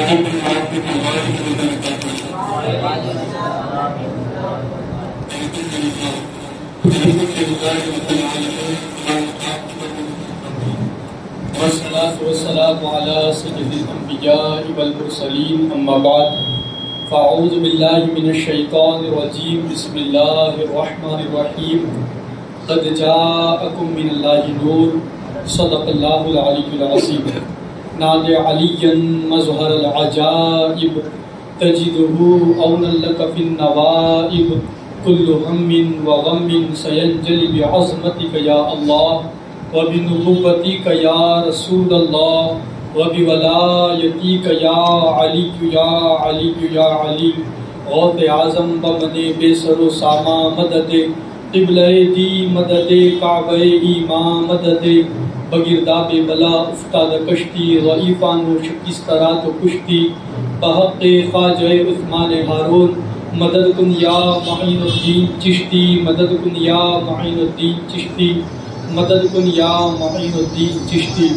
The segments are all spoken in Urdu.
والصلاة والسلام على سيد الأنبياء والمرسلين أما بعد فأعوذ بالله من الشيطان الرجيم بسم الله الرحمن الرحيم قد جاءكم من الله نور صدق الله العلي العظيم نادى عليا مظهر العجائب تجده أونا لك في النوائب كل هم وغم سينجلي بعظمتك يا الله وبنبوتك يا رسول الله وبولایتک یا علی یا علی یا علی غوث اعظم بمن بے سر و ساما مدد قبلہ دی مدد کعبہ ایمان مدد بگرداب بلا افتاد کشتی ضعیفان و شکسترات و کشتی بحق خواجہ عثمان ہارون مدد کن یا معین الدین چشتی مدد کن یا معین الدین چشتی مدد کن یا معین الدین چشتی۔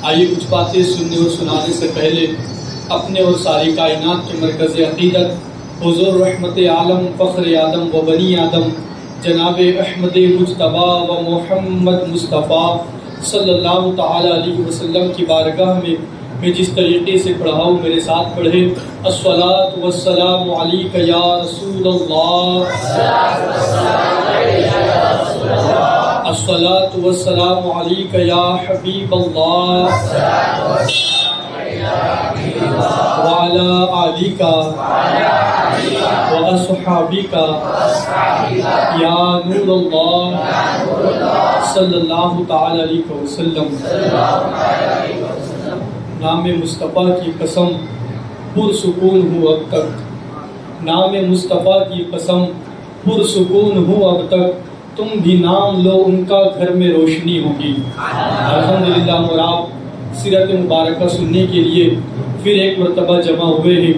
آئیے کچھ باتیں سننے اور سنانے سے پہلے اپنے اور ساری کائنات کے مرکز عقیدت حضور رحمت عالم فخر آدم و بنی آدم جناب احمد مجتبیٰ و محمد مصطفیٰ صلی اللہ تعالی علیہ وسلم کی بارگاہ میں جس طریقے سے پڑھا ہوں میرے ساتھ پڑھے الصلاۃ والسلام علیک یا رسول اللہ، الصلاۃ والسلام علیک یا حبیب اللہ وعلی آلک واصحابک یا نور اللہ صلی اللہ تعالی علیہ وسلم۔ نام مصطفیٰ کی قسم پرسکون ہوں اب تک، نام مصطفیٰ کی قسم پرسکون ہوں اب تک، تم بھی نام لو ان کا گھر میں روشنی ہوگی۔ الحمدللہ اور آپ سیرت مبارکہ سننے کے لیے پھر ایک مرتبہ جمع ہوئے ہیں۔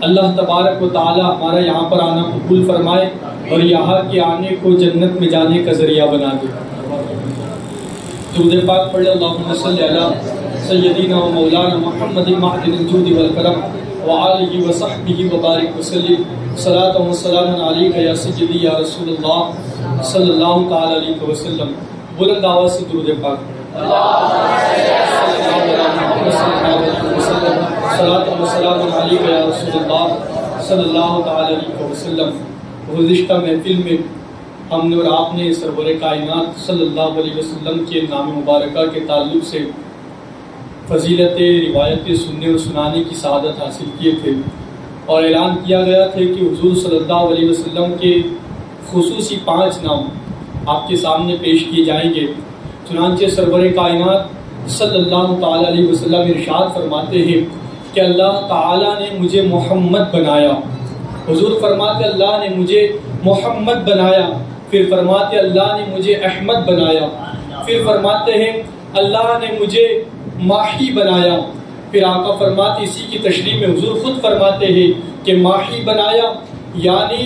اللہ تبارک و تعالی ہمارا یہاں پر آنا قبول فرمائے اور یہاں کے آنے کو جنت میں جانے کا ذریعہ بنا دے۔ درود پاک پڑھ لیں، اللہم صلی علی سیدنا و مولانا محمد معدن الجود والکرم وآلہ وصحبہ وبارک وسلم، صلاۃ و سلام علیک یا سیدی یا رسول اللہ صلی اللہ تعالی علیہ وسلم۔ بلند آواز سے درود پاک، صلاۃ و سلام علیک یا رسول اللہ صلی اللہ تعالی علیہ وسلم۔ گزشتہ محفل میں ہم نے اور آپ نے سرور کائنات صلی اللہ علیہ وسلم کے نام مبارکہ کے تعلق سے فضیلت روایتیں سننے اور سنانے کی سعادت حاصل کیے تھے، اور اعلان کیا گیا تھا کہ حضور صلی اللہ علیہ وسلم کے خصوصی 5 نام آپ کے سامنے پیش کیے جائیں گے۔ چنانچہ سرور کائنات صلی اللہ تعالی علیہ وسلم ارشاد فرماتے ہیں کہ اللہ تعالی نے مجھے محمد بنایا۔ حضور فرماتے اللہ نے مجھے محمد بنایا، پھر فرماتے اللہ نے مجھے احمد بنایا، پھر فرماتے ہیں اللہ نے مجھے ماہی بنایا، پھر آقا فرماتے اسی کی تشریح میں حضور خود فرماتے ہیں کہ ماہی بنایا یعنی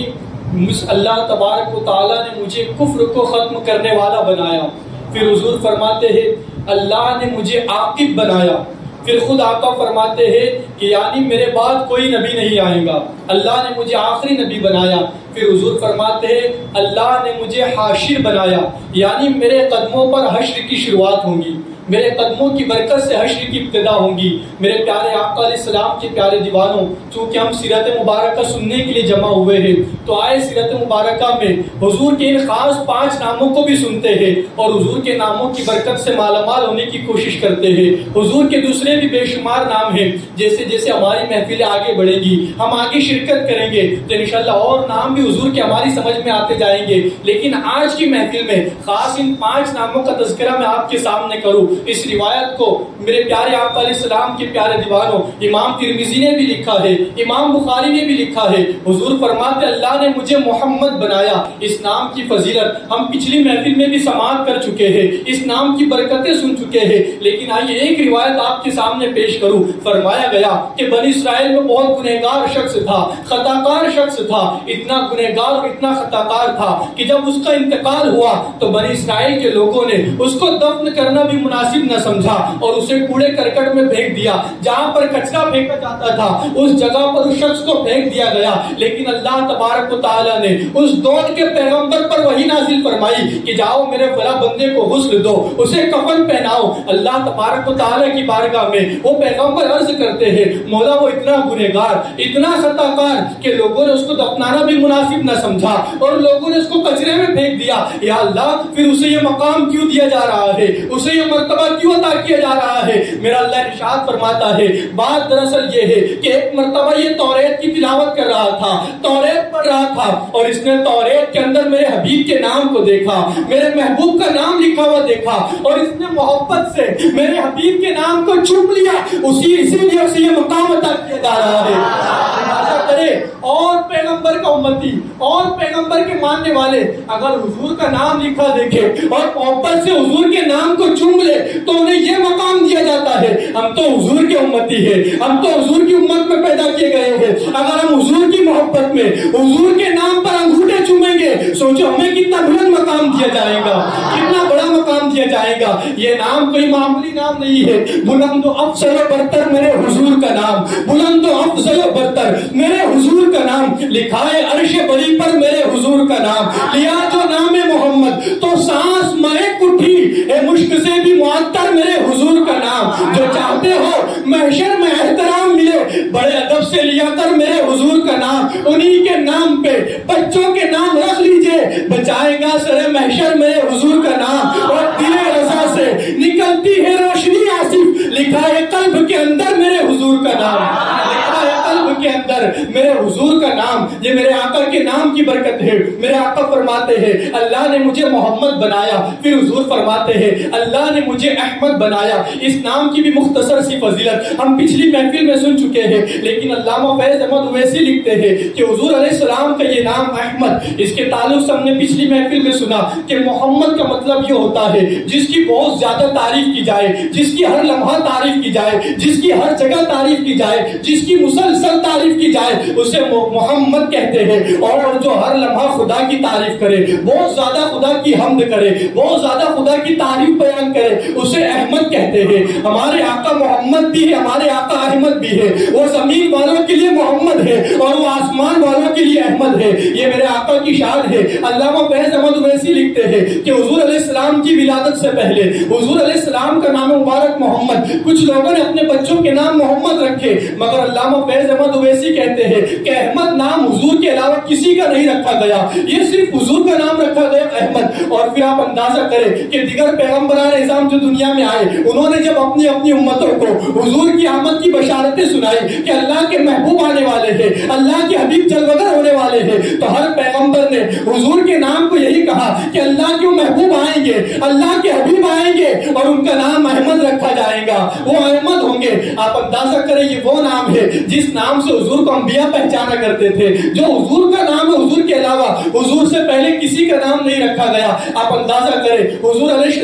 اللہ تبارک و تعالیٰ نے مجھے کفر کو ختم کرنے والا بنایا، پھر حضور فرماتے ہیں اللہ نے مجھے عاقب بنایا، پھر خود آقا فرماتے ہیں کہ یعنی میرے بعد کوئی نبی نہیں آئے گا، اللہ نے مجھے آخری نبی بنایا، پھر حضور فرماتے ہیں اللہ نے مجھے حاشر بنایا، یعنی میرے قدموں پر حشر کی شروعات ہوں گی، میرے قدموں کی برکت سے حشر کی ابتدا ہوں گی۔ میرے پیارے آقا علیہ السلام کے پیارے دیوانوں، چونکہ ہم سیرت مبارکہ سننے کے لیے جمع ہوئے ہیں تو آئے سیرت مبارکہ میں حضور کے ان خاص 5 ناموں کو بھی سنتے ہیں اور حضور کے ناموں کی برکت سے مالا مال ہونے کی کوشش کرتے ہیں۔ حضور کے دوسرے بھی بے شمار نام ہیں، جیسے جیسے ہماری محفلیں آگے بڑھیں گی، ہم آگے شرکت کریں گے تو انشاءاللہ اور نام بھی حضور کے ہماری سمجھ میں آتے جائیں گے، لیکن آج کی محفل میں خاص ان 5 ناموں کا تذکرہ میں آپ کے سامنے کروں۔ اس روایت کو میرے پیارے آقا علیہ السلام کے پیارے دیوانوں امام ترمذی نے بھی لکھا ہے، امام بخاری نے بھی لکھا ہے۔ حضور فرماتے اللہ نے مجھے محمد بنایا۔ اس نام کی فضیلت ہم پچھلی محفل میں بھی سماعت کر چکے ہیں، اس نام کی برکتیں سن چکے ہیں، لیکن آئیے ایک روایت آپ کے سامنے پیش کروں۔ فرمایا گیا کہ بنی اسرائیل میں بہت گنہگار شخص تھا، خطاکار شخص تھا، اتنا گنہگار اور اتنا خطاکار تھا کہ جب اس کا انتقال ہوا تو بنی اسرائیل کے لوگوں نے اس کو دفن کرنا بھی مناسب مناسب نہ سمجھا اور اسے کوڑے کرکٹ میں پھینک دیا. جہاں پر کچرا پھینکا جاتا تھا اس جگہ پر اس شخص کو پھینک دیا گیا. لیکن اللہ تبارک و تعالیٰ نے اس دور کے پیغمبر پر وحی نازل فرمائی کہ جاؤ میرے فلاں بندے کو غسل دو, اسے کفن پہناؤ. اللہ تبارک و تعالیٰ کی بارگاہ میں وہ پیغمبر عرض کرتے ہیں مولا وہ اتنا گنہگار, اتنا خطا کار کہ لوگوں نے اس کو دفنانا بھی مناسب نہ سمجھا اور لوگوں نے اس کو کچرے میں پھینک دیا. یا اللہ پھر اسے یہ مقام کیوں دیا جا رہا ہے, اسے یہ مرتبہ کیوں عطا کیا جا رہا ہے؟ میرا اللہ ارشاد فرماتا ہے بات دراصل یہ ہے کہ ایک مرتبہ یہ توریت کی تلاوت کر رہا تھا, توریت پڑھ رہا تھا اور اس نے توریت کے اندر میرے حبیب کے نام کو دیکھا, میرے محبوب کا نام لکھا ہوا دیکھا اور اس نے محبت سے میرے حبیب کے نام کو چوم لیا. اسی لیے اسے یہ مقام عطا کیا جا رہا ہے. کرے اور پیغمبر کا امتی اور پیغمبر کے ماننے والے اگر حضور کا نام لکھا دیکھے اور محبت سے حضور کے نام کو چوم لے تو انہیں یہ مقام دیا جاتا ہے ہم تو حضور کے امتی ہیں, ہم تو حضور کی امت میں پیدا کیے گئے ہیں. اگر ہم حضور کی محبت میں حضور کے نام پر انگوٹھے چومیں گے سوچو ہمیں کتنا بلند مقام دیا جائے گا, کتنا بڑا مقام دیا جائے گا. یہ نام کوئی معمولی نام نہیں ہے. بلند و افضل و برتر میرے حضور کا نام, بلند و افضل و برتر میرے حضور کا نام, لکھا ہے عرش بری پر میرے حضور کا نام. لیا جو نام محمد تو سانس مہک اٹھی, اے مشک سے بھی معطر میرے حضور کا نام. جو چاہتے ہو محشر میں احترام ملے بڑے ادب سے لیا کر میرے حضور کا نام. انہی کے نام پہ بچوں کے نام رکھ لیجئے, بچائے گا سر محشر میرے حضور کا نام. اور دل رضا سے نکلتی ہے روشنی آصف, لکھا ہے قلب کے اندر میرے حضور کا نام, لکھا ہے قلب کے اندر میرے حضور کا نام. یہ میرے آقا کے نام کی برکت ہے. میرے آقا فرماتے ہیں اللہ نے مجھے محمد بنایا, پھر حضور فرماتے ہیں اللہ نے مجھے احمد بنایا. اس نام کی بھی مختصر سی فضیلت ہم پچھلی محفل میں سن چکے ہیں, لیکن علامہ فیض احمد اویسی لکھتے ہیں کہ حضور علیہ السلام کا یہ نام احمد, اس کے تعلق سے ہم نے پچھلی محفل میں سنا کہ محمد کا مطلب یہ ہوتا ہے جس کی بہت زیادہ تعریف کی جائے, جس کی ہر لمحہ تعریف کی جائے, جس کی ہر جگہ تعریف کی جائے, جس کی مسلسل تعریف کی جائے اسے محمد کہتے ہیں. اور جو ہر لمحہ خدا کی تعریف کرے, بہت زیادہ خدا کی حمد کرے, بہت زیادہ خدا کی تعریف بیان کرے اسے احمد کہتے ہیں. ہمارے آقا محمد بھی ہے, ہمارے آقا احمد بھی ہے. وہ زمین والوں کے لیے محمد ہے اور وہ آسمان والوں کے لیے احمد ہے. یہ میرے آقا کی شان ہے. علامہ فیض احمد اویسی لکھتے ہیں کہ حضور علیہ السلام کی ولادت سے پہلے حضور علیہ السلام کا نام مبارک محمد, کچھ لوگوں نے اپنے بچوں کے نام محمد رکھے, مگر علامہ فیض احمد اویسی کہتے ہیں کہ احمد نام حضور کے علاوہ کسی کا نہیں رکھا گیا, یہ صرف حضور کا نام رکھا گیا احمد. اور پھر آپ اندازہ کریں کہ دیگر پیغمبران اعظام جو دنیا میں آئے انہوں نے جب اپنی اپنی امتوں کو حضور کی آمد کی بشارتیں سنائی کہ اللہ کے محبوب آنے والے ہیں, اللہ کے حبیب جلوگر ہونے والے ہیں, تو ہر پیغمبر نے حضور کے نام کو یہی کہا کہ اللہ کے محبوب آئیں گے, اللہ کے حبیب آئیں گے اور ان کا نام احمد رکھا جائے گا, وہ احمد ہوں گے. آپ اندازہ کریں یہ وہ نام ہے جس نام سے حضور کو انبیاء پہچانا کرتے تھے. جو حضور کا نام ہے حضور کے علاوہ حضور سے پہلے کسی کا نام نہیں رکھا گیا. آپ اندازہ کریں حضور علیہ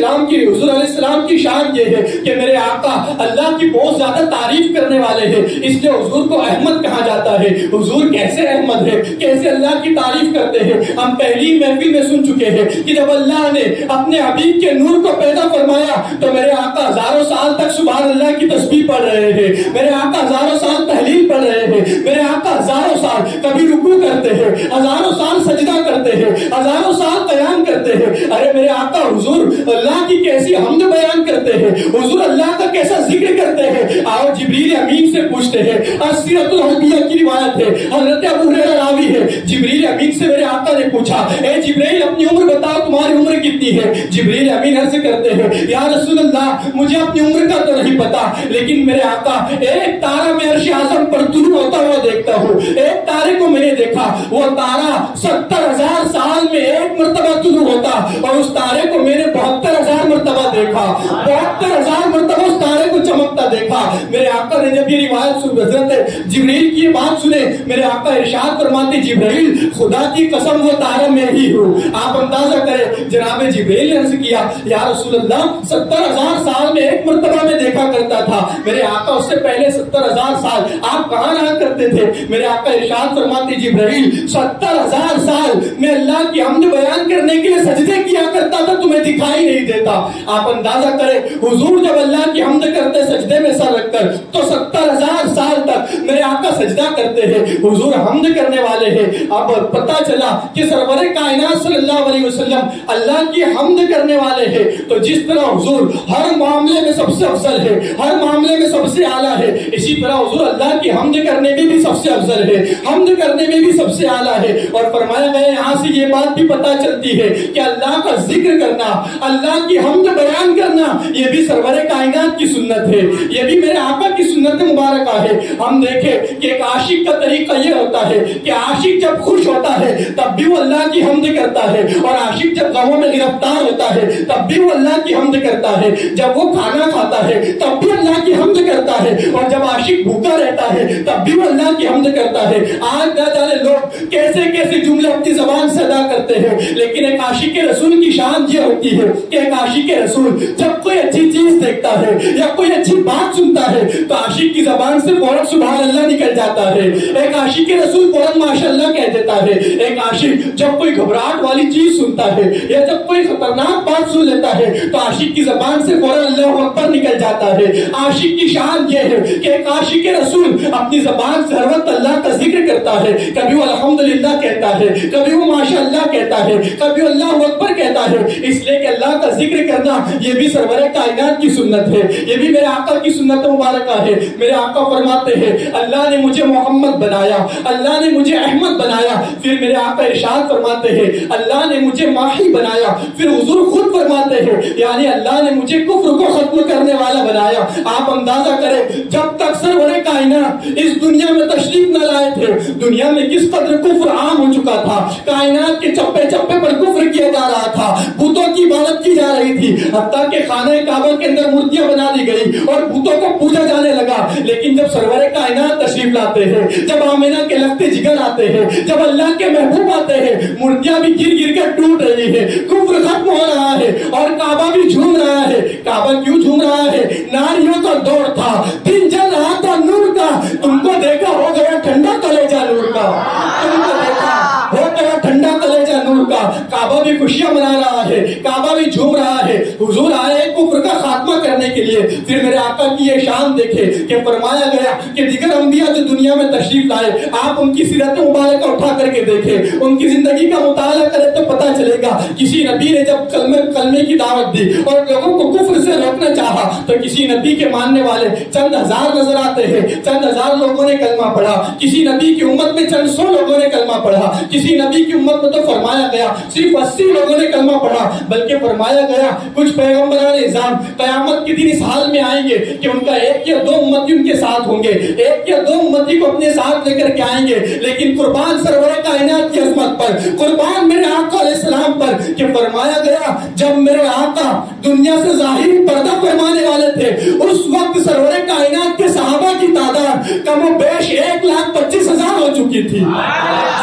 السلام کی شان یہ ہے کہ میرے آقا اللہ کی بہت زیادہ تعریف کرنے والے ہیں, اس لیے حضور کو احمد کہا جاتا ہے. حضور کیسے احمد ہے, کیسے اللہ کی تعریف کرتے ہیں, ہم پہلی محفل میں سن چکے ہیں کہ جب اللہ نے اپنے حبیب کے نور کو پیدا فرمایا تو میرے آقا ہزاروں سال تک سبحان اللہ کی تسبیح پڑھ رہے ہیں, میرے آقا ہزاروں سال تحلیل پڑھ رہے ہیں, میرے آقا ہزاروں سال کبھی رکوع کرتے ہیں, ہزاروں سال سجدہ کرتے ہیں, ہزاروں سال قیام کرتے ہیں. ارے میرے آقا حضور اللہ کی کیسی حمد بیان کرتے ہیں, حضور اللہ کا کیسا ذکر کرتے ہیں. آؤ جبریل امین سے پوچھتے ہیں. سیرت الحبیہ کی روایت ہے, حضرت ابو ہریرہ راوی ہے. جبریل امین سے میرے آقا نے پوچھا اے جبریل اپنی عمر بتاؤ, تمہاری عمر کتنی ہے؟ جبریل امین عرض کرتے ہیں یا رسول اللہ مجھے اپنی عمر کا تو نہیں پتا, لیکن میرے آقا ایک تارا میں عرش اعظم پر طلوع ہوتا ہوا دیکھتا ہوں. ایک تارے کو میں نے دیکھا, وہ تارا 70,000 سال میں ایک مرتبہ طلوع ہوتا اور اس تارے کو میں نے 72,000 مرتبہ دیکھا. 72,000 مرتبہ اس تارے کو پر چمکتا دیکھا۔ میرے آقا نے جب یہ روایت سن حضرت جبرائیل کی بات سنے، میرے آقا ارشاد فرماتے جبرائیل خدا کی قسم وہ تارا میں ہی ہوں۔ آپ اندازہ کریں جناب جبرائیل نے عرض کیا یا رسول اللہ 70,000 سال میں ایک مرتبہ میں دیکھا کرتا تھا، میرے آقا اس سے پہلے 70,000 سال آپ کہاں رہا کرتے تھے؟ میرے آقا ارشاد فرماتے جبرائیل 70,000 سال میں اللہ کی حمد بیان کرنے کے لیے سجدے کیا کرتا تھا، تمہیں دکھائی نہیں دیتا۔ آپ اندازہ کریں حضور جب اللہ کی حمد کرتے سجدے میں سر رکھ کر تو 70,000 سال تک میرے آقا سجدہ کرتے ہیں، حضور حمد کرنے والے ہیں۔ اب پتا چلا کہ سرور کائنات صلی اللہ علیہ وسلم اللہ کی حمد کرنے والے ہیں، تو جس طرح حضور ہر معاملے میں سب سے افضل ہے، ہر معاملے میں سب سے اعلیٰ ہے، اسی طرح حضور اللہ کی حمد کرنے میں بھی سب سے افضل ہے، حمد کرنے میں بھی سب سے اعلیٰ ہے۔ اور فرمایا گیا یہاں سے یہ بات بھی پتا چلتی ہے کہ اللہ کا ذکر کرنا، اللہ کی حمد بیان کرنا، یہ بھی سرور کائنات کی سنت ہے، یہ بھی میرے آقا کی سنت مبارکہ ہے۔ ہم دیکھیں کہ ایک عاشق کا طریقہ یہ ہوتا ہے کہ عاشق جب خوش ہوتا ہے تب بھی وہ اللہ کی حمد کرتا ہے، اور عاشق جب غموں میں گرفتار ہوتا ہے تب بھی وہ اللہ کی حمد کرتا ہے، جب وہ کھانا کھاتا ہے تب بھی اللہ کی حمد کرتا ہے، اور جب عاشق بھوکا رہتا ہے تب بھی وہ اللہ کی حمد کرتا ہے۔ آج نہ جانے لوگ کیسے کیسے جملے اپنی زبان سے ادا کرتے ہیں، لیکن ایک عاشق رسول کی شان یہ ہوتی ہے کہ ایک عاشق رسول جب کوئی اچھی چیز دیکھتا ہے یا کوئی اچھی بات سنتا ہے تو عاشق کی زبان سے فوراً سبحان اللہ نکل جاتا ہے، ایک عاشق رسول فوراً ماشاء اللہ کہہ دیتا ہے۔ ایک عاشق جب کوئی گھبراہٹ والی چیز سنتا ہے یا جب کوئی خطرناک بات سن لیتا ہے تو عاشق کی زبان سے فوراً اللہ اکبر نکل جاتا ہے۔ عاشق کی شان یہ ہے کہ ایک عاشق رسول اپنی زبان سے ہر وقت اللہ کا ذکر کرتا ہے، کبھی وہ الحمدللہ کہتا ہے، کبھی وہ ماشاء اللہ کہتا ہے، کبھی اللہ اکبر کہتا ہے، اس لیے کہ اللہ کا ذکر کرنا یہ بھی سرور کائنات کی سنت ہے، یہ بھی میرے آقا کی سنت مبارکہ ہے۔ میرے آقا فرماتے ہیں اللہ نے مجھے محمد بنایا، اللہ نے مجھے احمد بنایا، پھر میرے آقا ارشاد فرماتے ہیں اللہ نے مجھے ماہی بنایا، پھر حضور خود فرماتے ہیں یعنی اللہ نے مجھے کفر کو ختم کرنے والا بنایا۔ آپ اندازہ کریں جب تک سرور کائنات اس دنیا میں تشریف نہ لائے تھے دنیا میں کس قدر کفر عام ہو چکا تھا، کائنات کے چپے چپے پر کفر کیا جا رہا تھا، بتوں کی عبادت کی جا رہی تھی، حتیٰ کہ خانہ کعبہ کے اندر مورتیاں بنا دی گئی اور بتوں کو پوجا جانے لگا۔ لیکن جب سرور کائنات تشریف لاتے ہیں، جب آمنہ کے لخت جگر آتے ہیں، جب اللہ کے محبوب آتے ہیں، مورتیاں بھی گر گر کر ٹوٹ رہی ہے، کفر ختم ہو رہا ہے اور کعبہ بھی جھوم رہا ہے۔ کعبہ کیوں جھوم رہا ہے؟ ناریوں کا دور تھا، دن جل رہا تھا نور کا، تم کو دیکھا ہو گیا ٹھنڈا کلیجہ نور کا، تم کو دیکھا ہو گیا ٹھنڈا کلیجہ نور کا۔ کعبہ بھی خوشیاں منا رہا ہے، کعبہ بھی جھوم رہا ہے، حضور آئے کفر کا خاتمہ کرنے کے لیے۔ پھر میرے آقا کی یہ شان دیکھے کہ فرمایا گیا کہ دیگر انبیاء جو دنیا میں تشریف لائے آپ ان کی سیرت مبارکہ اٹھا کر کے دیکھیں، ان کی زندگی کا مطالعہ کرے تو پتہ چلے گا کسی نبی نے جب کلمے کی دعوت دی اور لوگوں کو کفر سے روکنا چاہا تو کسی نبی کے ماننے والے چند ہزار نظر آتے ہیں، چند ہزار لوگوں نے کلمہ پڑھا، کسی نبی کی امت میں چند سو لوگوں نے کلمہ پڑھا، کسی نبی کی امت میں تو فرمایا گیا صرف 80 لوگوں نے کلمہ پڑھا، بلکہ فرمایا گیا کچھ پیغمبران اعظام قیامت کے دن اس حال میں آئیں گے کہ ان کا ایک یا دو امتی ان کے ساتھ ہوں گے، ایک یا دو امتی کو اپنے ساتھ لے کر کے آئیں گے، لیکن قربان سرور کائنات کی عظمت پر، قربان میرے آقا علیہ السلام پر کہ فرمایا گیا جب میرے آقا دنیا سے ظاہری پردہ فرمانے والے تھے اس وقت سرور کائنات کے صحابہ کی تعداد کم و بیش 1,25,000 ہو چکی تھی۔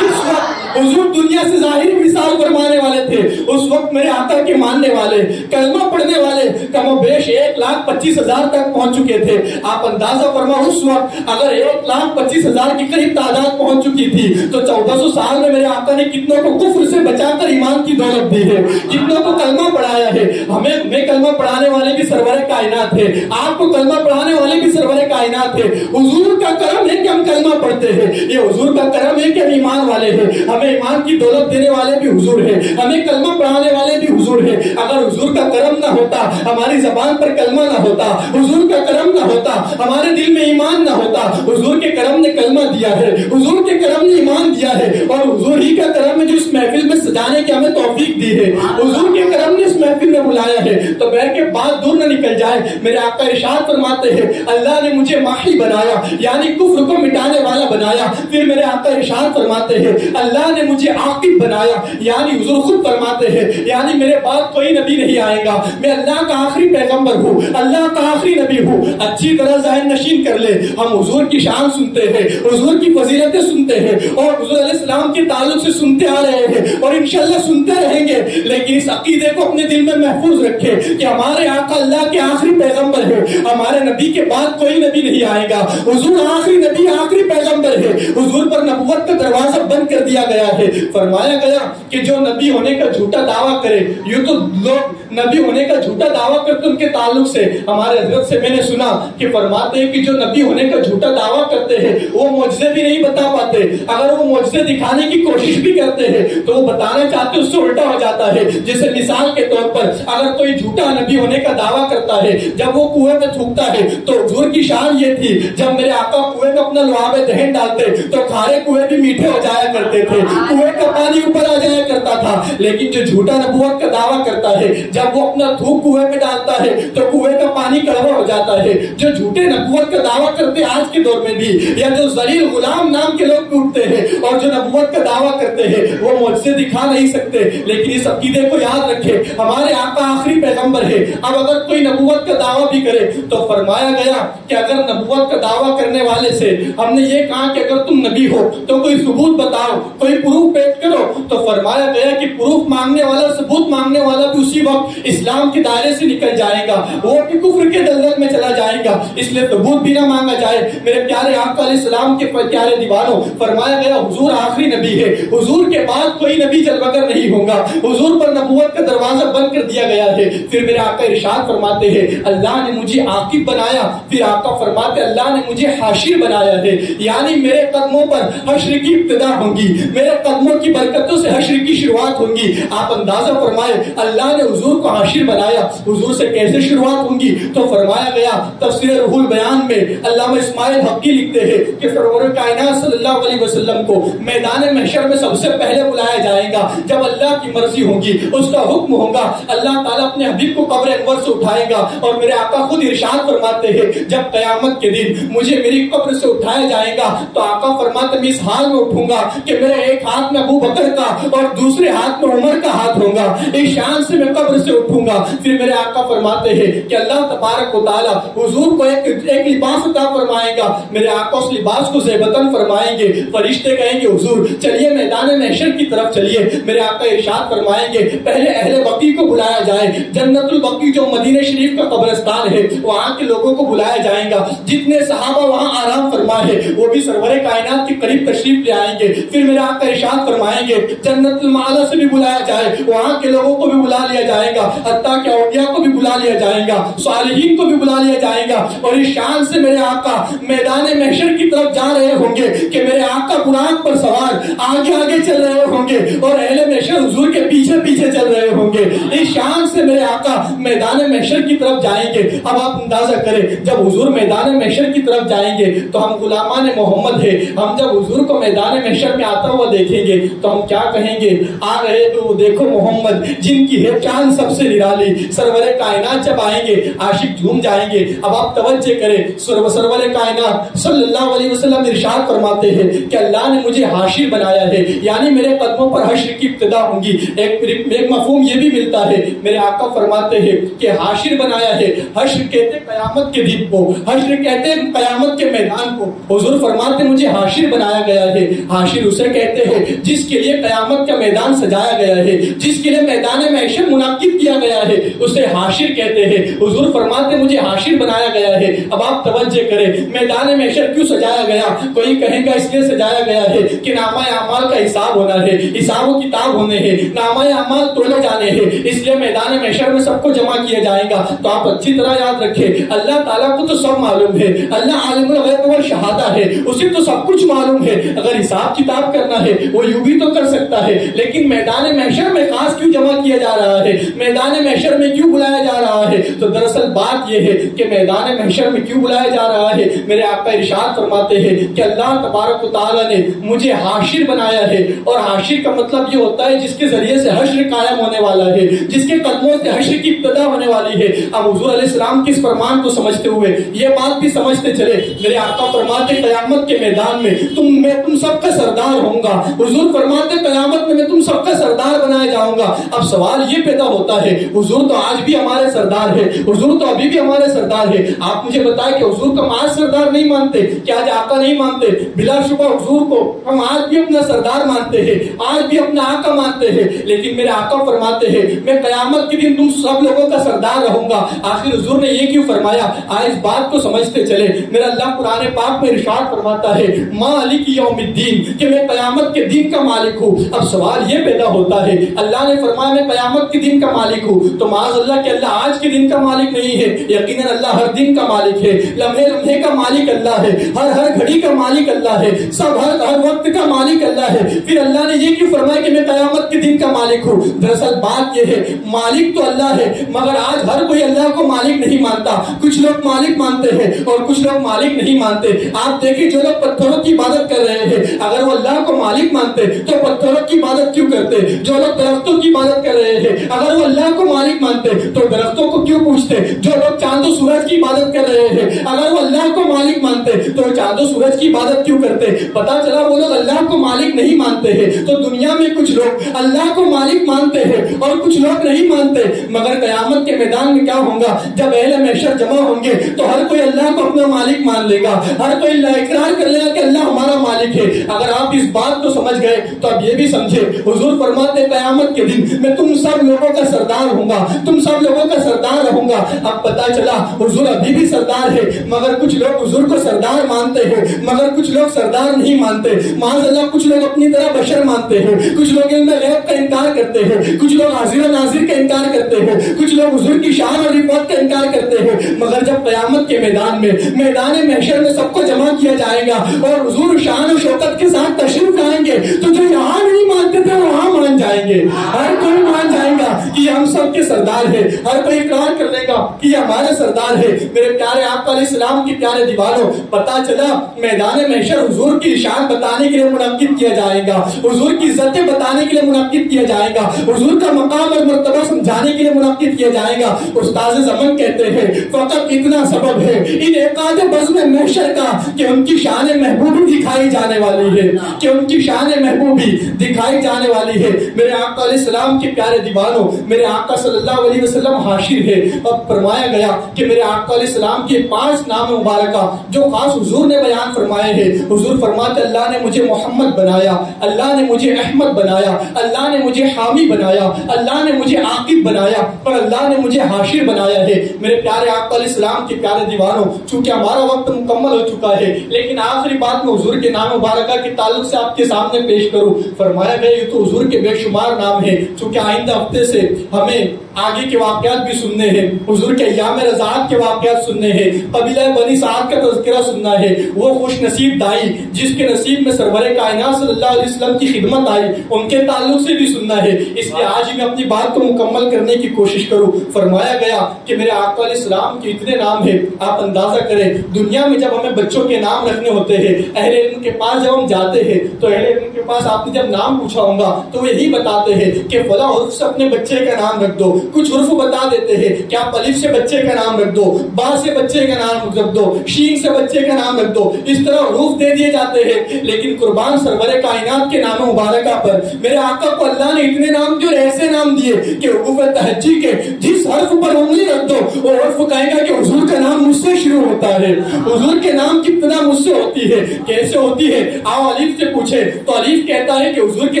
جس وقت حضور دنیا سے ظاہری مثال فرمانے والے تھے اس وقت میرے آقا کے ماننے والے کلمہ پڑھنے والے کم و بیش 1,25,000 تک پہنچ چکے تھے۔ آپ اندازہ فرما اس وقت اگر 1,25,000 کی قریب تعداد پہنچ چکی تھی تو 1400 سال میں میرے آقا نے کتنوں کو کفر سے بچا کر ایمان کی دولت دی ہے، کتنوں کو کلمہ پڑھایا ہے۔ ہمیں کلمہ پڑھانے والے بھی سرور کائنات ہے، آپ کو کلمہ پڑھانے والے بھی سرور کائنات ہے۔ حضور کا کرم ہے کہ ہم کلمہ پڑھتے ہیں، یہ حضور کا کرم ہے کہ ہم ایمان والے ہیں، ہمیں ایمان کی دولت دینے والے بھی حضور ہیں، ہمیں کلمہ پڑھانے والے بھی حضور ہیں۔ اگر حضور کا کرم نہ ہوتا، ہماری زبان پر کلمہ نہ ہوتا، حضور کا کرم نہ ہوتا، ہمارے دل میں ایمان نہ ہوتا، حضور کے کرم نے کلمہ دیا ہے، حضور کے کرم نے ایمان دیا ہے، اور حضور ہی کا کرم ہے جو اس محفل میں سجانے کی ہمیں توفیق دی ہے، حضور کے کرم نے اس محفل میں بلایا ہے۔ تو بہر کے بات دور نہ نکل نکل جائے. میرے آقا ارشاد فرماتے ہیں اللہ نے مجھے ماحی بنایا یعنی کفر کو مٹانے والا بنایا. پھر میرے آقا ارشاد فرماتے ہیں اللہ نے مجھے عاقب بنایا یعنی حضور خود فرماتے ہیں یعنی میرے بعد کوئی نبی نہیں آئے گا, میں اللہ کا آخری پیغمبر ہوں, اللہ کا آخری نبی ہوں. اچھی طرح ذہن نشین کر لے, ہم حضور کی شان سنتے ہیں, حضور کی فضیلتیں سنتے ہیں اور حضور علیہ السلام کے تعلق سے سنتے آ رہے ہیں اور انشاءاللہ سنتے رہیں گے, لیکن اس عقیدے کو اپنے دل میں محفوظ رکھے کہ ہمارے آقا اللہ کے آخری پیغمبر ہے, ہمارے نبی کے بعد کوئی نبی نہیں آئے گا. حضور آخری نبی آخری پیغمبر ہے, حضور پر نبوت کا دروازہ بند کر دیا گیا ہے. فرمایا گیا کہ جو نبی ہونے کا جھوٹا دعویٰ کرے, یوں تو لوگ نبی ہونے کا جھوٹا دعویٰ کرتے ان کے تعلق سے ہمارے حضرت سے میں نے سنا کہ فرماتے ہیں کہ جو نبی ہونے کا جھوٹا دعویٰ کرتے ہیں وہ معجزے بھی نہیں بتا پاتے, اگر وہ معجزے دکھانے کی کوشش بھی کرتے ہیں تو وہ بتانا چاہتے اس سے الٹا ہو جاتا ہے. جیسے مثال کے طور پر اگر کوئی جھوٹا نبی ہونے کا دعویٰ کرتا ہے, جب وہ کنویں میں تھوکتا ہے تو حضور کی شان یہ تھی جب میرے آقا کنویں میں اپنا لعاب دہن ڈالتے تو کھارے کنویں بھی میٹھے ہو جایا کرتے تھے, کنویں کا پانی اوپر آ جایا کرتا تھا. لیکن جو جھوٹا نبوت کا دعویٰ کرتا ہے جب وہ اپنا تھوک کنویں میں ڈالتا ہے تو کنویں کا پانی کڑوا ہو جاتا ہے. جو جھوٹے نبوت کا دعویٰ کرتے آج کے دور میں بھی, یا جو ذلیل غلام نام کے لوگ اٹھتے ہیں اور جو نبوت کا دعویٰ کرتے ہیں وہ معجزے دکھا نہیں سکتے, لیکن اس عقیدے کو یاد رکھے ہمارے آقا آخری پیغمبر ہے. اب اگر کوئی نبوت کا دعویٰ بھی کرے تو فرمایا گیا کہ اگر نبوت کا دعویٰ کرنے والے سے ہم نے یہ کہا کہ اگر تم نبی ہو تو کوئی ثبوت بتاؤ, کوئی پروف پیش کرو, تو فرمایا گیا کہ پروف مانگنے والا, ثبوت مانگنے والا بھی اسی وقت اسلام کے دائرے سے نکل جائے گا, وہ بھی کفر کے دلدل میں چلا جائے گا. اس لیے ثبوت بھی نہ مانگا جائے. میرے پیارے آقا علیہ السلام کے پیارے دیوانوں, فرمایا گیا حضور آخری نبی ہے, حضور کے بعد کوئی نبی جلوگر نہیں ہوگا, حضور پر نبوت کا دروازہ بند کر دیا گیا ہے. پھر میرے آقا ارشاد فرماتے ہیں اللہ نے مجھے عاقب بنایا. پھر آقا فرماتے اللہ نے مجھے حاشر بنایا ہے یعنی میرے قدموں پر حشر کی ابتدا ہوگی, میرے قدموں کی برکتوں سے حشر کی شروعات ہوگی. آپ اندازہ فرمائے اللہ نے حضور کو حاشر بنایا, حضور سے کیسے شروعات ہوگی؟ تو فرمایا گیا تفسیر روح البیان میں علامہ اسماعیل حقی لکھتے ہیں کہ سرور کائنات صلی اللہ علیہ وسلم کو میدان محشر میں سب سے پہلے بلایا جائے گا جب اللہ کی مرضی ہوگی, اس کا حکم ہوگا. اللہ تعالیٰ اپنے حبیب کو قبر انور سے اٹھائے گا اور میرے آقا خود ارشاد فرماتے ہیں جب قیامت کے دن مجھے میری قبر سے اٹھایا جائے گا تو آقا فرماتے میں اس حال میں اٹھوں گا کہ میرے ایک ہاتھ میں ابو بکر کا اور دوسرے ہاتھ میں عمر کا ہاتھ ہوگا, اس شان سے میں قبر سے اٹھوں گا. پھر میرے آقا فرماتے ہیں کہ اللہ تبارک و تعالیٰ حضور کو ایک لباس عطا فرمائے گا. میرے آقا اس لباس کو زیبتن فرمائیں گے. فرشتے کہیں گے حضور چلیے میدان محشر کی طرف چلیے. میرے آقا ارشاد فرمائیں گے پہلے اہل بقیع کو بلایا جائے, جنت البقیع جو مدینہ شریف کا قبرستان ہے وہاں کے لوگوں کو بلایا جائے گا. جتنے صحابہ وہاں آرام فرمائے وہ بھی سرور کائنات کے قریب تشریف لے آئیں گے. پھر میرے آقا ارشاد فرمائیں گے جنت المعلا سے بھی بلایا جائے, وہاں کے لوگوں کو بھی بلا لیا جائے گا, حتیٰ کہ اولیاء کو بھی بلا لیا جائے گا, صالحین کو بھی بلا لیا جائے گا. اور اس شان سے میرے آقا میدان محشر کی طرف جا رہے ہوں گے کہ میرے آقا براق پر سوار آگے آگے چل رہے ہوں گے اور اہل محشر حضور کے پیچھے پیچھے چل رہے ہوں گے. اس شان سے میرے آقا میدان محشر کی طرف جائیں گے. اب آپ اندازہ کریں جب حضور میدان محشر کی طرف جائیں گے تو ہم غلامان محمد ہیں, ہم جب حضور کو میدان محشر میں آتا ہوا دیکھیں گے تو ہم کیا کہیں گے؟ آ رہے تو دیکھو محمد جن کی ہے چاند سب سے نرالی. سرور کائنات جب آئیں گے عاشق جھوم جائیں گے. اب آپ توجہ کریں, سرور کائنات صلی اللہ علیہ وسلم ارشاد فرماتے ہیں کہ اللہ نے مجھے حاشر بنایا ہے یعنی میرے قدموں پر حشر کی ابتدا ہوگی. ایک مفہوم یہ بھی ملتا ہے, میرے آقا فرماتے ہیں کہ حاشر بنایا ہے. حشر کہتے قیامت کے دن کو, حشر کہتے قیامت کے میدان کو. حضور فرماتے مجھے حاشر بنایا گیا ہے. حاشر اسے کہتے ہیں جس کے لیے قیامت کا میدان سجایا گیا ہے, جس کے لیے میدان محشر منعقد کیا گیا ہے, اسے حاشر کہتے ہیں. حضور فرماتے مجھے حاشر بنایا گیا ہے. اب آپ توجہ کریں میدان محشر کیوں سجایا گیا؟ کوئی کہے گا اس لیے سجایا گیا ہے کہ نامہ اعمال کا حساب ہونا ہے, حساب و کتاب ہونے ہیں, نامہ اعمال تولے جانے ہیں, اس لیے میدان محشر میں سب کو جمع کیا جائے گا. تو آپ اچھی طرح یاد رکھیں اللہ تعالیٰ کو تو سب معلوم ہے, اللہ عالم الغیب والشہادہ ہے, اسے تو سب کچھ معلوم ہے. اگر حساب کتاب کرنا ہے وہ یوں بھی تو کر سکتا ہے, لیکن میدان محشر میں خاص کیوں جمع کیا جا رہا ہے, میدان محشر میں کیوں بلایا جا رہا ہے؟ تو دراصل دراصل بات یہ ہے کہ میدان محشر میں کیوں بلایا جا رہا ہے؟ میرے آقا ارشاد فرماتے ہیں کہ اللہ تبارک و تعالیٰ نے مجھے حاشر بنایا ہے، اور حاشر کا مطلب یہ ہوتا ہے جس کے ذریعے سے حشر قائم ہونے والا ہے، جس کے قدموں سے حشر کی ابتدا ہونے والی ہے۔ اب حضور علیہ السلام کی اس فرمان کو سمجھتے ہوئے یہ بات بھی سمجھتے چلے، میرے آقا فرماتے قیامت کے میدان میں میں تم سب کا سردار ہوں گا۔ حضور فرماتے قیامت میں تم سب کا سردار بنایا جاؤں گا۔ اب سوال یہ پیدا ہوتا ہے، حضور تو آج بھی ہمارے سردار ہے، حضور تو ابھی بھی ہمارے سردار ہے، آپ مجھے بتائیں کہ حضور کو ہم آج سردار نہیں مانتے؟ کیا آج آقا نہیں مانتے؟ بلا شبہ حضور کو ہم آج بھی اپنا سردار مانتے ہیں، آج بھی اپنا آقا مانتے ہیں، لیکن میرے آقا فرماتے ہیں میں قیامت کے دن تم سب لوگوں کا سردار رہوں گا۔ آخر حضور نے یہ کیوں فرمایا؟ آج اس بات کو سمجھتے چلے، میرا اللہ قرآن پاک میں ارشاد فرماتا ہے مالک یوم الدین، کہ میں قیامت کے دن کا مالک ہوں۔ اب سوال یہ پیدا ہوتا ہے، اللہ نے فرمایا میں قیامت کے دن کا مالک ہوں، تو معاذ اللہ کہ اللہ آج کے دن کا مالک نہیں ہے، یقیناً اللہ ہر دن کا مالک ہے، لمحے لمحے کا مالک اللہ ہے، ہر گھڑی کا مالک اللہ ہے، سب ہر وقت کا مالک اللہ ہے۔ پھر اللہ نے یہ کیوں فرمایا کہ میں قیامت کے دن کا مالک ہوں؟ دراصل بات یہ ہے مالک تو اللہ ہے، مگر آج ہر کوئی اللہ کو مالک نہیں مانتا۔ کچھ لوگ مالک مانتے ہیں اور کچھ لوگ مالک نہیں مانتے۔ آپ دیکھیں جو لوگ پتھروں کی عبادت کر رہے ہیں، اگر وہ اللہ کو مالک مانتے تو پتھروں کی عبادت کیوں کرتے؟ جو لوگ درختوں کی عبادت کر رہے ہیں، اگر وہ اللہ کو مالک مانتے تو درختوں کو کیوں پوچھتے؟ جو لوگ چاند و سورج کی عبادت کر رہے ہیں، اگر وہ اللہ کو مالک مانتے تو چاند و سورج کی عبادت کیوں کرتے؟ پتا چلا وہ لوگ اللہ کو مالک نہیں مانتے ہیں۔ تو دنیا میں کچھ لوگ اللہ کو مالک مانتے ہیں اور کچھ لوگ نہیں مانتے، مگر قیامت کے میدان میں کیا ہوگا؟ جب اہل محشر جمع ہوں گے تو ہر کوئی اللہ کو اپنا مالک مان لے گا، ہر کوئی اقرار کر لے گا کہ اللہ ہمارا مالک ہے۔ اگر آپ اس بات کو سمجھ گئے تو اب یہ بھی سمجھے، حضور فرماتے قیامت کے دن میں تم سب لوگوں کا سردار ہوں گا، تم سب لوگوں کا سردار رہوں گا۔ اب پتا چلا حضور ابھی بھی سردار ہے، مگر کچھ لوگ حضور کو سردار مانتے ہیں، مگر کچھ لوگ سردار نہیں مانتے۔ معاذ اللہ کچھ لوگ اپنی طرح بشر مانتے ہیں، کچھ لوگ علم غیب کا انکار کرتے ہیں، کچھ لوگ حاضر و ناظر کا انکار کرتے ہیں، کچھ لوگ حضور کی شان اور رفعت کا انکار کرتے ہیں۔ مگر جب قیامت کے میدان میں میدان محشر میں سب کو جمع کیا جائے گا اور حضور شان و شوکت کے ساتھ تشریف لائیں گے تو جو یہاں نہیں مانتے تھے وہاں مان جائیں گے، ہر کوئی مان جائے گا کہ یہ ہم سب کے سردار ہے، ہر کوئی اقرار کر لے گا کہ یہ ہمارے سردار ہے۔ میرے پیارے آقا علیہ السلام کی پیارے دیوانوں، پتا چلا میدان محشر حضور کی شان بتانے کے لیے منعقد کیا جائے گا، حضور کی عزتیں بتانے کے لیے منعقد کیا جائے گا، حضور کا مقام اور مرتبہ سمجھانے کے لیے منعقد کیا جائے گا۔ استاد زمن کہتے ہیں فقط اتنا سبب ہے انعقاد بزم محشر کا کہ ان کی شان محبوبی دکھائی جانے والی ہے، کہ ان کی شان محبوبی دکھائی جانے والی ہے۔ میرے آقا علیہ السلام کے پیارے دیوانوں، میرے آقا صلی اللہ علیہ وسلم حاشر ہے۔ اب فرمایا گیا کہ میرے آقا علیہ السلام کے 5 نام مبارکہ جو خاص حضور نے بیان فرمائے ہیں۔ حضور فرماتے اللہ نے مجھے محمد بنایا، اللہ نے مجھے احمد بنایا، اللہ نے مجھے حامی بنایا، اللہ نے مجھے عاقب بنایا اور اللہ نے مجھے حاشر بنایا ہے۔ میرے پیارے آقا علیہ السلام کے پیارے دیوانوں، چونکہ ہمارا وقت مکمل ہو چکا ہے، لیکن آخری بات میں حضور کے نام مبارکہ کے تعلق سے آپ کے سامنے پیش کروں۔ فرمایا گیا یہ تو حضور کے بے شمار نام ہے، چونکہ آئندہ ہفتے سے ہمیں آگے کے واقعات بھی سننے ہیں، حضور کے ایام رضاعت کے واقعات سننے ہیں، قبیلہ بنی سعد کا تذکرہ سننا ہے، وہ خوش نصیب دائی جس کے نصیب میں سرور کائنات صلی اللہ علیہ وسلم کی خدمت آئی، ان کے تعلق سے بھی سننا ہے۔ اس لیے آج میں اپنی بات کو مکمل کرنے کی کوشش کروں۔ فرمایا گیا کہ میرے آقا علیہ السلام کے اتنے نام ہیں، آپ اندازہ کریں دنیا میں جب ہمیں بچوں کے نام رکھنے ہوتے ہیں، اہل علم کے پاس جب ہم جاتے ہیں تو اہل علم کے پاس آپ نے جب نام پوچھا ہوگا تو وہ یہی بتاتے ہیں کہ فلاں حرف سے اپنے بچے کا نام رکھ دو، کچھ حرف بتا دیتے ہیں کہ آپ الف سے بچے کا نام رکھ دو، با سے بچے کا نام رکھ دو، شین سے بچے کا نام رکھ دو، اس طرح حروف دے دیے جاتے ہیں۔ لیکن قربان سرور کائنات کے نام مبارکہ پر میرے آقا کو اللہ نے اتنے نام جو ایسے نام دیے کہ حروف تہجی کے جس حرف پر انگلی رکھ دو وہ حرف کہے گا کہ حضور کا نام مجھ سے شروع ہوتا ہے، حضور کے نام کی ابتدا مجھ سے ہوتی ہے۔ کیسے ہوتی ہے؟ آؤ الف سے پوچھے تو الف کہتا ہے کہ حضور کے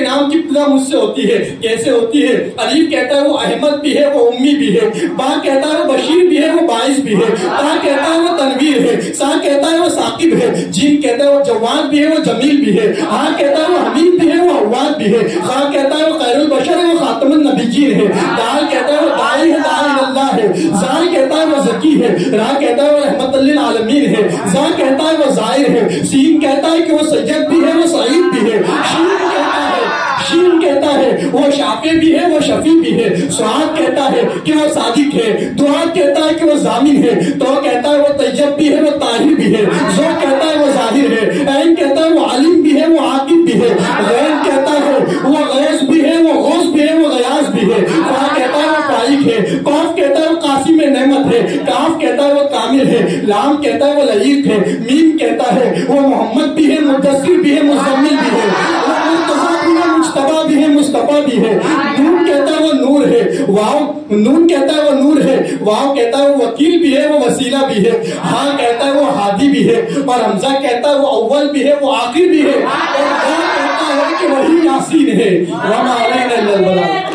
نام کی ابتدا مجھ سے ہوتی ہے۔ کیسے ہوتی ہے؟ الف کہتا ہے وہ احمد بھی ہے، وہ امی بھی ہے، با کہتا ہے وہ بشیر بھی ہے، وہ باعث بھی ہے، تا کہتا ہے وہ تنویر ہے، سا کہتا ہے وہ ثاقب ہے، جیم کہتا ہے وہ جواد بھی ہے، وہ جمیل بھی ہے، ہا کہتا ہے وہ حمید بھی ہے، وہ عواد بھی ہے، خا کہتا ہے وہ خیر البشر ہے، وہ خاتم النبیین ہے، دال کہتا ہے وہ داعی ہے، داعی اللہ ہے، زال کہتا ہے وہ ذکی ہے، را کہتا ہے وہ رحمت للعالمین ہے، زا کہتا ہے وہ زائر ہے، سین کہتا ہے کہ وہ سید بھی ہے، وہ سعید بھی ہے، شین کہتا ہے وہ شافع بھی ہے، وہ شفیع بھی ہے، سعاد کہتا ہے کہ وہ صادق ہے، دعا کہتا ہے کہ وہ ضامن ہے، تو کہتا ہے وہ طیب بھی ہے وہ طاہر بھی ہے، ذو کہتا ہے وہ ظاہر ہے، عین کہتا ہے وہ عالم بھی ہے وہ عاقب بھی ہے، غین کہتا ہے وہ غیث بھی ہے وہ غوث بھی ہے وہ غیاث بھی ہے، فا کہتا ہے وہ فائق ہے، قاف کہتا ہے وہ قاسم نعمت ہے، کاف کہتا ہے وہ کامل ہے، لام کہتا ہے وہ لعیق ہے، میم کہتا ہے وہ محمد بھی ہے مدثر بھی ہے مزمل بھی ہے، مرتضی بھی ہے مجتبیٰ بھی ہے مصطفیٰ بھی ہے، نون کہتا ہے وہ نور ہے، واو نون کہتا ہے وہ نور ہے، واو کہتا ہے وہ وکیل بھی ہے وہ وسیلہ بھی ہے، ہاں کہتا ہے وہ ہادی بھی ہے، اور حمزہ کہتا ہے وہ اول بھی ہے وہ آخر بھی ہے، اور با کہتا ہے کہ وہی یاسین ہے، وما علینا الا البلاغ۔